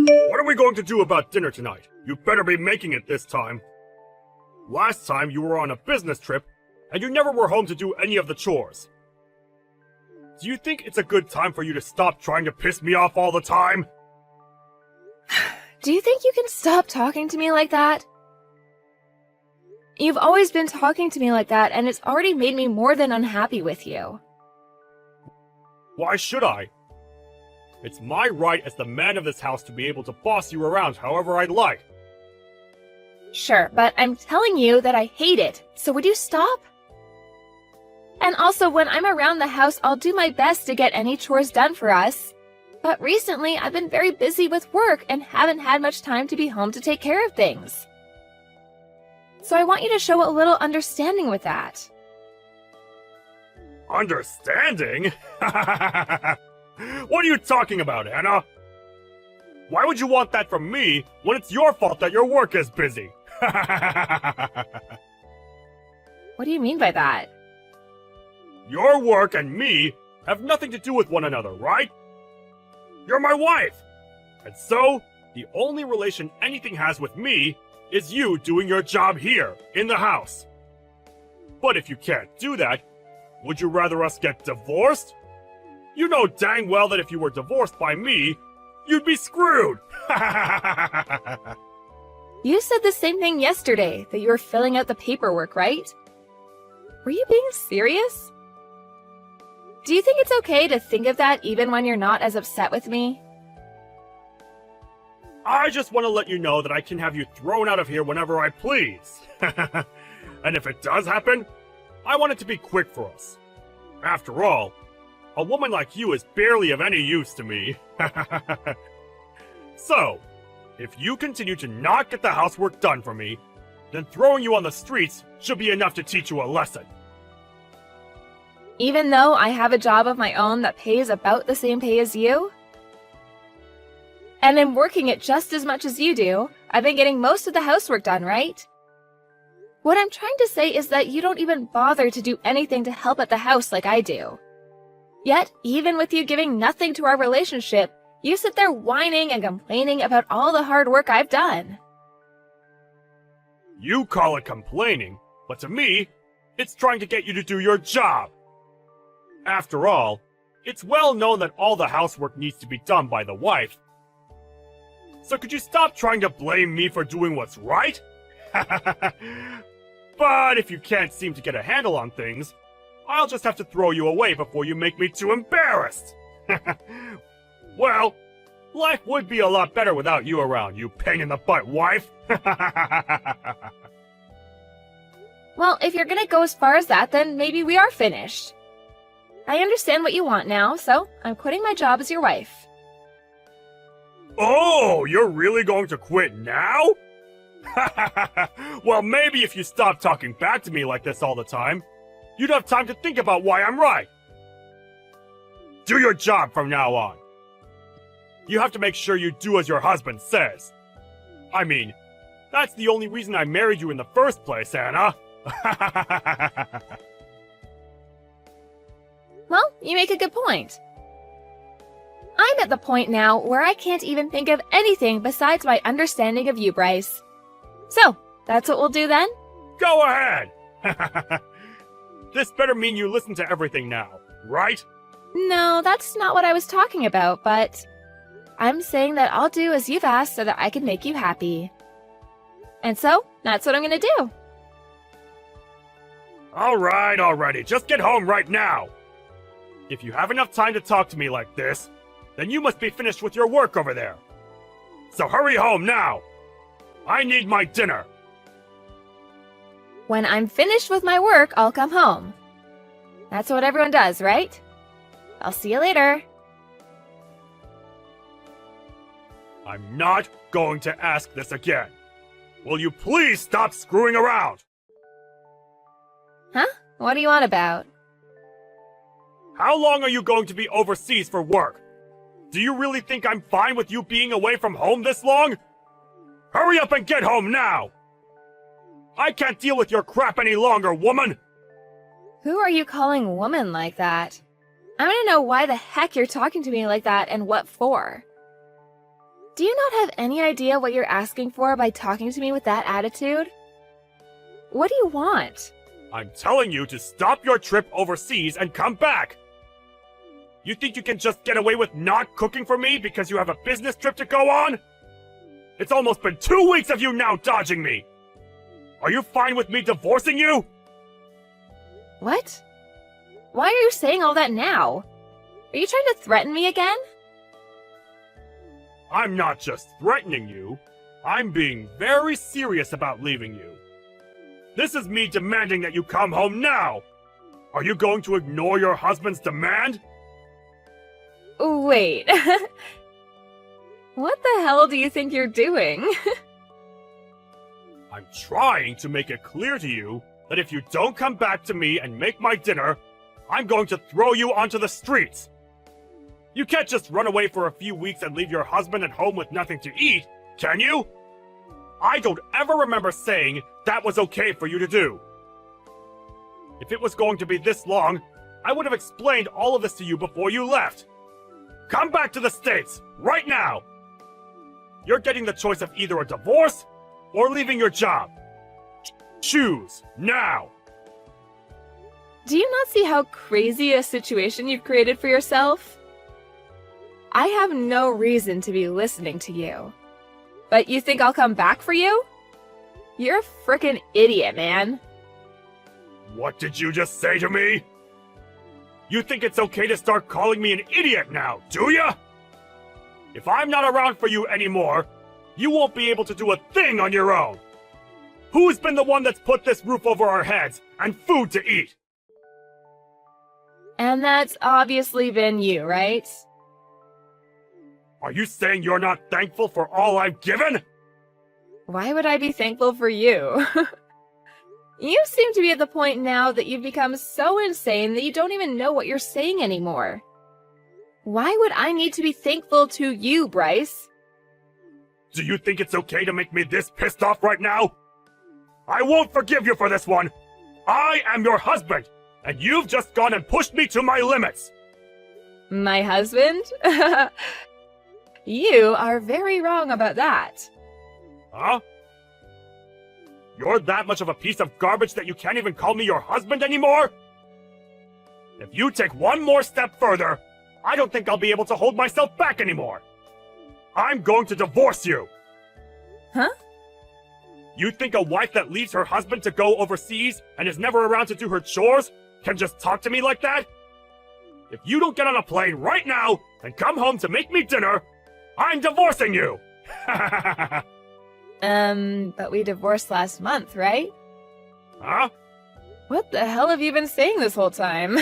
What are we going to do about dinner tonight? You better be making it this time. Last time you were on a business trip, and you never were home to do any of the chores. Do you think it's a good time for you to stop trying to piss me off all the time? Do you think you can stop talking to me like that? You've always been talking to me like that, and it's already made me more than unhappy with you. Why should I? It's my right as the man of this house to be able to boss you around however I'd like. Sure, but I'm telling you that I hate it, so would you stop? And also, when I'm around the house, I'll do my best to get any chores done for us. But recently, I've been very busy with work and haven't had much time to be home to take care of things. So I want you to show a little understanding with that. Understanding? What are you talking about, Anna? Why would you want that from me when it's your fault that your work is busy? What do you mean by that? Your work and me have nothing to do with one another, right? You're my wife! And so, the only relation anything has with me is you doing your job here, in the house. But if you can't do that, would you rather us get divorced? You know dang well that if you were divorced by me, you'd be screwed! You said the same thing yesterday, that you were filling out the paperwork, right? Were you being serious? Do you think it's okay to think of that even when you're not as upset with me? I just want to let you know that I can have you thrown out of here whenever I please. And if it does happen, I want it to be quick for us. After all, a woman like you is barely of any use to me. So, if you continue to not get the housework done for me, then throwing you on the streets should be enough to teach you a lesson. Even though I have a job of my own that pays about the same pay as you? And I'm working it just as much as you do. I've been getting most of the housework done, right? What I'm trying to say is that you don't even bother to do anything to help at the house like I do. Yet, even with you giving nothing to our relationship, you sit there whining and complaining about all the hard work I've done. You call it complaining, but to me, it's trying to get you to do your job. After all, it's well known that all the housework needs to be done by the wife. So could you stop trying to blame me for doing what's right? But if you can't seem to get a handle on things, I'll just have to throw you away before you make me too embarrassed. Well, life would be a lot better without you around, you pain-in-the-butt wife. Well, if you're gonna go as far as that, then maybe we are finished. I understand what you want now, so I'm quitting my job as your wife. Oh, you're really going to quit now? Well, maybe if you stop talking back to me like this all the time, you'd have time to think about why I'm right. Do your job from now on. You have to make sure you do as your husband says. I mean, that's the only reason I married you in the first place, Anna. Well, you make a good point. I'm at the point now where I can't even think of anything besides my understanding of you, Bryce. So, that's what we'll do then? Go ahead! This better mean you listen to everything now, right? No, that's not what I was talking about, but I'm saying that I'll do as you've asked so that I can make you happy. And so, that's what I'm gonna do. Alright, alrighty, just get home right now! If you have enough time to talk to me like this, then you must be finished with your work over there. So hurry home now! I need my dinner! When I'm finished with my work, I'll come home. That's what everyone does, right? I'll see you later. I'm not going to ask this again. Will you please stop screwing around? Huh? What do you want about? How long are you going to be overseas for work? Do you really think I'm fine with you being away from home this long? Hurry up and get home now! I can't deal with your crap any longer, woman! Who are you calling woman like that? I want to know why the heck you're talking to me like that and what for. Do you not have any idea what you're asking for by talking to me with that attitude? What do you want? I'm telling you to stop your trip overseas and come back! You think you can just get away with not cooking for me because you have a business trip to go on? It's almost been 2 weeks of you now dodging me! Are you fine with me divorcing you? What? Why are you saying all that now? Are you trying to threaten me again? I'm not just threatening you. I'm being very serious about leaving you. This is me demanding that you come home now! Are you going to ignore your husband's demand? Wait. What the hell do you think you're doing? I'm trying to make it clear to you that if you don't come back to me and make my dinner, I'm going to throw you onto the streets. You can't just run away for a few weeks and leave your husband at home with nothing to eat, can you? I don't ever remember saying that was okay for you to do. If it was going to be this long, I would have explained all of this to you before you left. Come back to the States, right now! You're getting the choice of either a divorce or leaving your job. Choose, now! Do you not see how crazy a situation you've created for yourself? I have no reason to be listening to you. But you think I'll come back for you? You're a frickin' idiot, man. What did you just say to me? You think it's okay to start calling me an idiot now, do ya? If I'm not around for you anymore, you won't be able to do a thing on your own. Who's been the one that's put this roof over our heads and food to eat? And that's obviously been you, right? Are you saying you're not thankful for all I've given? Why would I be thankful for you? You seem to be at the point now that you've become so insane that you don't even know what you're saying anymore. Why would I need to be thankful to you, Bryce? Do you think it's okay to make me this pissed off right now? I won't forgive you for this one! I am your husband, and you've just gone and pushed me to my limits! My husband? You are very wrong about that. Huh? You're that much of a piece of garbage that you can't even call me your husband anymore? If you take one more step further, I don't think I'll be able to hold myself back anymore. I'm going to divorce you. Huh? You think a wife that leaves her husband to go overseas and is never around to do her chores can just talk to me like that? If you don't get on a plane right now and come home to make me dinner, I'm divorcing you! But we divorced last month, right? Huh? What the hell have you been saying this whole time?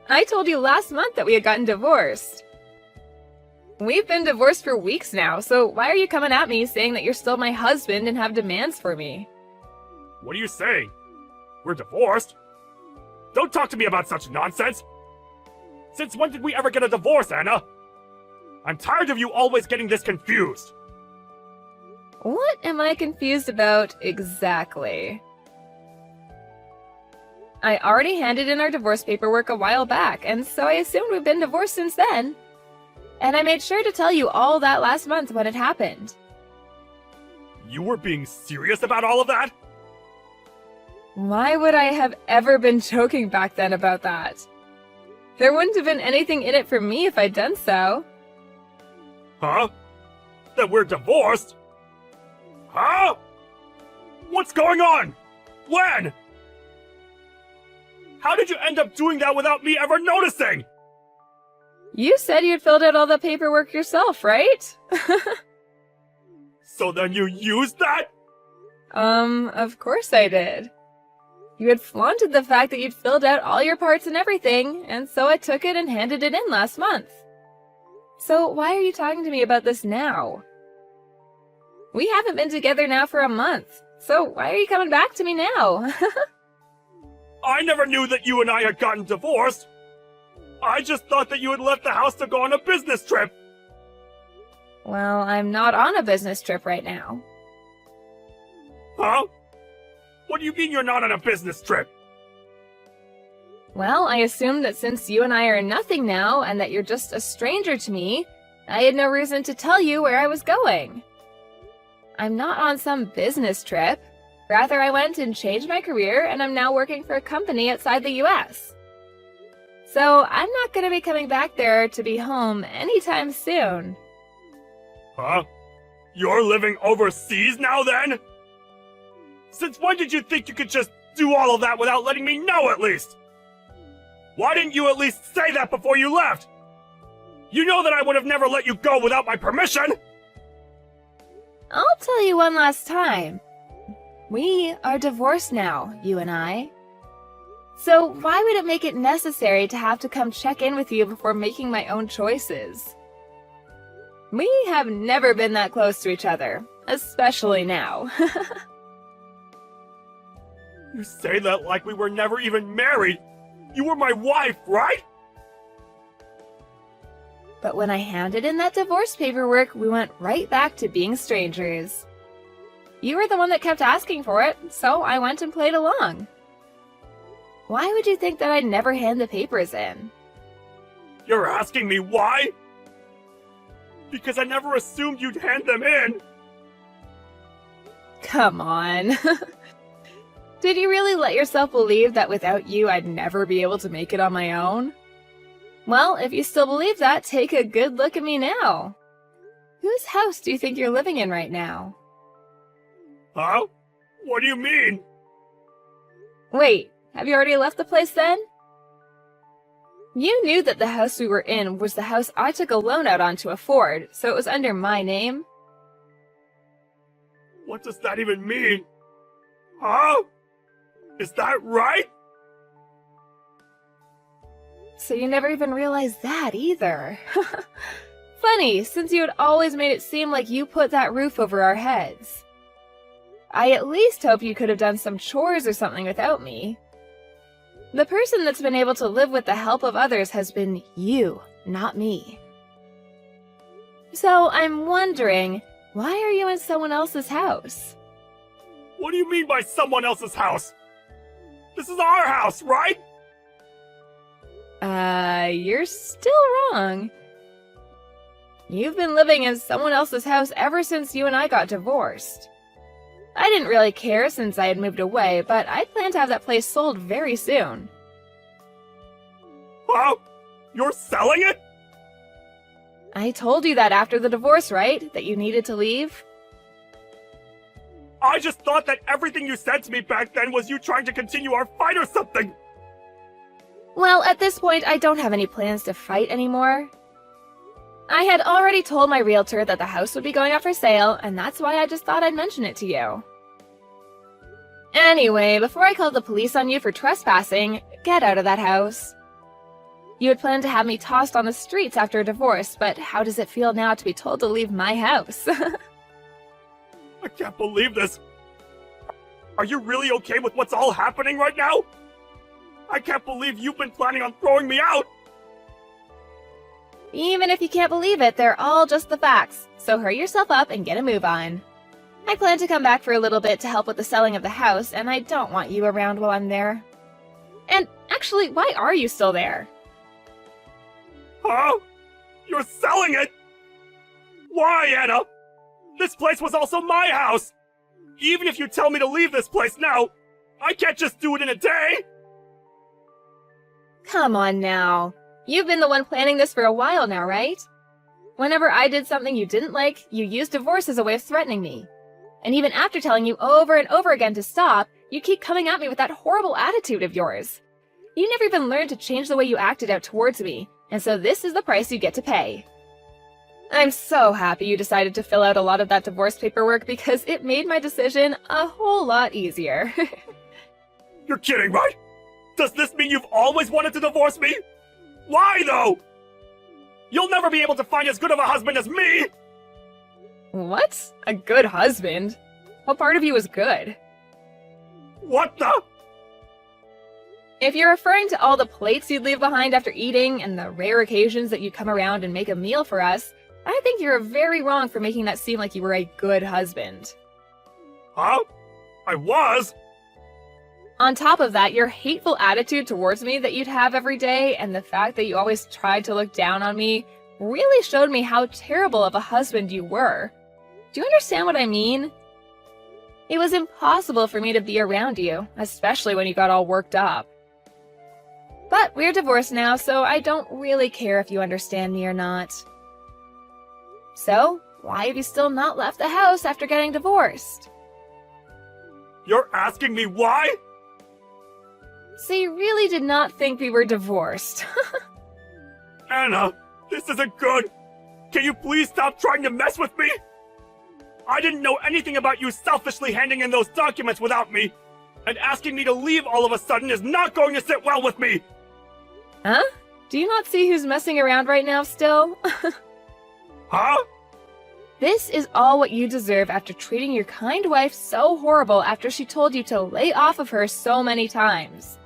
I told you last month that we had gotten divorced. We've been divorced for weeks now, so why are you coming at me saying that you're still my husband and have demands for me? What are you saying? We're divorced? Don't talk to me about such nonsense! Since when did we ever get a divorce, Anna? I'm tired of you always getting this confused! What am I confused about exactly? I already handed in our divorce paperwork a while back, and so I assumed we've been divorced since then. And I made sure to tell you all that last month when it happened. You were being serious about all of that? Why would I have ever been joking back then about that? There wouldn't have been anything in it for me if I'd done so. Huh? That we're divorced? Huh? What's going on? When? How did you end up doing that without me ever noticing? You said you'd filled out all the paperwork yourself, right? So then you used that? Of course I did. You had flaunted the fact that you'd filled out all your parts and everything, and so I took it and handed it in last month. So why are you talking to me about this now? We haven't been together now for a month, so why are you coming back to me now? I never knew that you and I had gotten divorced. I just thought that you had left the house to go on a business trip. Well, I'm not on a business trip right now. Huh? What do you mean you're not on a business trip? Well, I assumed that since you and I are nothing now, and that you're just a stranger to me, I had no reason to tell you where I was going. I'm not on some business trip. Rather, I went and changed my career, and I'm now working for a company outside the US. So I'm not going to be coming back there to be home anytime soon. Huh? You're living overseas now then? Since when did you think you could just do all of that without letting me know at least? Why didn't you at least say that before you left? You know that I would have never let you go without my permission! I'll tell you one last time. We are divorced now, you and I. So why would it make it necessary to have to come check in with you before making my own choices? We have never been that close to each other, especially now. You say that like we were never even married! You were my wife, right? But when I handed in that divorce paperwork, we went right back to being strangers. You were the one that kept asking for it, so I went and played along. Why would you think that I'd never hand the papers in? You're asking me why? Because I never assumed you'd hand them in! Come on. Did you really let yourself believe that without you I'd never be able to make it on my own? Well, if you still believe that, take a good look at me now. Whose house do you think you're living in right now? Huh? What do you mean? Wait, have you already left the place then? You knew that the house we were in was the house I took a loan out on to afford, so it was under my name. What does that even mean? Huh? Is that right? So you never even realized that either. Funny, since you had always made it seem like you put that roof over our heads. I at least hope you could have done some chores or something without me. The person that's been able to live with the help of others has been you, not me. So I'm wondering, why are you in someone else's house? What do you mean by someone else's house? This is our house, right? You're still wrong. You've been living in someone else's house ever since you and I got divorced. I didn't really care since I had moved away, but I plan to have that place sold very soon. Huh? You're selling it? I told you that after the divorce, right? That you needed to leave? I just thought that everything you said to me back then was you trying to continue our fight or something! Well, at this point, I don't have any plans to fight anymore. I had already told my realtor that the house would be going up for sale, and that's why I just thought I'd mention it to you. Anyway, before I called the police on you for trespassing, get out of that house. You had planned to have me tossed on the streets after a divorce, but how does it feel now to be told to leave my house? I can't believe this! Are you really okay with what's all happening right now? I can't believe you've been planning on throwing me out! Even if you can't believe it, they're all just the facts, so hurry yourself up and get a move on. I plan to come back for a little bit to help with the selling of the house, and I don't want you around while I'm there. And actually, why are you still there? Huh? You're selling it? Why, Anna? This place was also my house! Even if you tell me to leave this place now, I can't just do it in a day! Come on now. You've been the one planning this for a while now, right? Whenever I did something you didn't like, you used divorce as a way of threatening me. And even after telling you over and over again to stop, you keep coming at me with that horrible attitude of yours. You never even learned to change the way you acted out towards me, and so this is the price you get to pay. I'm so happy you decided to fill out a lot of that divorce paperwork because it made my decision a whole lot easier. You're kidding, right? Does this mean you've always wanted to divorce me? Why, though? You'll never be able to find as good of a husband as me! What? A good husband? What part of you is good? What the? If you're referring to all the plates you'd leave behind after eating and the rare occasions that you come around and make a meal for us, I think you're very wrong for making that seem like you were a good husband. Huh? I was? On top of that, your hateful attitude towards me that you'd have every day and the fact that you always tried to look down on me really showed me how terrible of a husband you were. Do you understand what I mean? It was impossible for me to be around you, especially when you got all worked up. But we're divorced now, so I don't really care if you understand me or not. So, why have you still not left the house after getting divorced? You're asking me why? So you really did not think we were divorced. Anna, this isn't good. Can you please stop trying to mess with me? I didn't know anything about you selfishly handing in those documents without me, and asking me to leave all of a sudden is not going to sit well with me. Huh? Do you not see who's messing around right now still? Huh? This is all what you deserve after treating your kind wife so horrible after she told you to lay off of her so many times.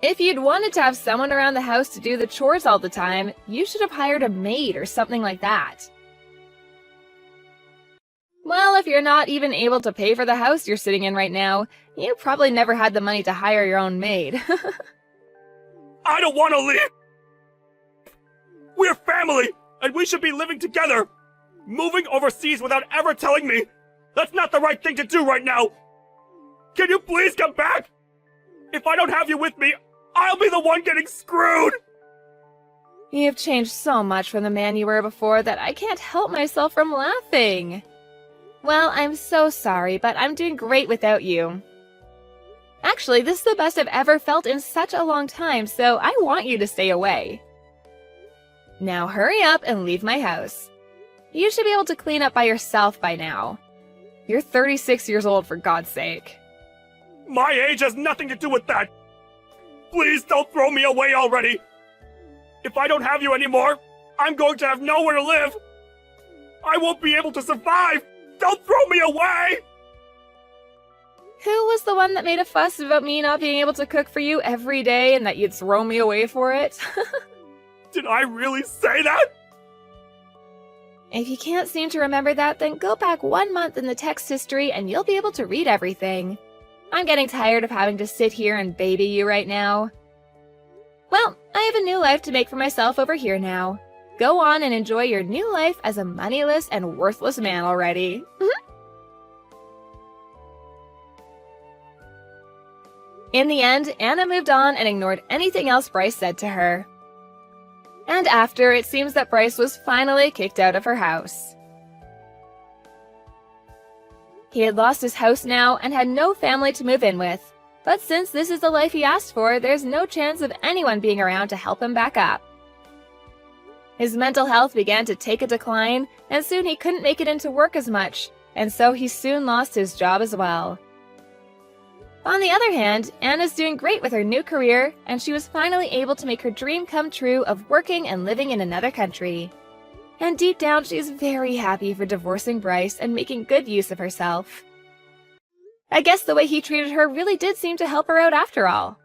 If you'd wanted to have someone around the house to do the chores all the time, you should have hired a maid or something like that. Well, if you're not even able to pay for the house you're sitting in right now, you probably never had the money to hire your own maid. I don't want to leave! We're family, and we should be living together! Moving overseas without ever telling me, that's not the right thing to do right now! Can you please come back? If I don't have you with me, I'll be the one getting screwed! You've changed so much from the man you were before that I can't help myself from laughing. Well, I'm so sorry, but I'm doing great without you. Actually, this is the best I've ever felt in such a long time, so I want you to stay away. Now hurry up and leave my house. You should be able to clean up by yourself by now. You're 36 years old, for God's sake. My age has nothing to do with that! Please don't throw me away already! If I don't have you anymore, I'm going to have nowhere to live! I won't be able to survive! Don't throw me away! Who was the one that made a fuss about me not being able to cook for you every day and that you'd throw me away for it? Did I really say that? If you can't seem to remember that, then go back 1 month in the text history and you'll be able to read everything. I'm getting tired of having to sit here and baby you right now. Well, I have a new life to make for myself over here now. Go on and enjoy your new life as a moneyless and worthless man already. In the end, Anna moved on and ignored anything else Bryce said to her. And after, it seems that Bryce was finally kicked out of her house. He had lost his house now and had no family to move in with. But since this is the life he asked for, there's no chance of anyone being around to help him back up. His mental health began to take a decline, and soon he couldn't make it into work as much, and so he soon lost his job as well. On the other hand, Anna's doing great with her new career, and she was finally able to make her dream come true of working and living in another country. And deep down, she's very happy for divorcing Bryce and making good use of herself. I guess the way he treated her really did seem to help her out after all.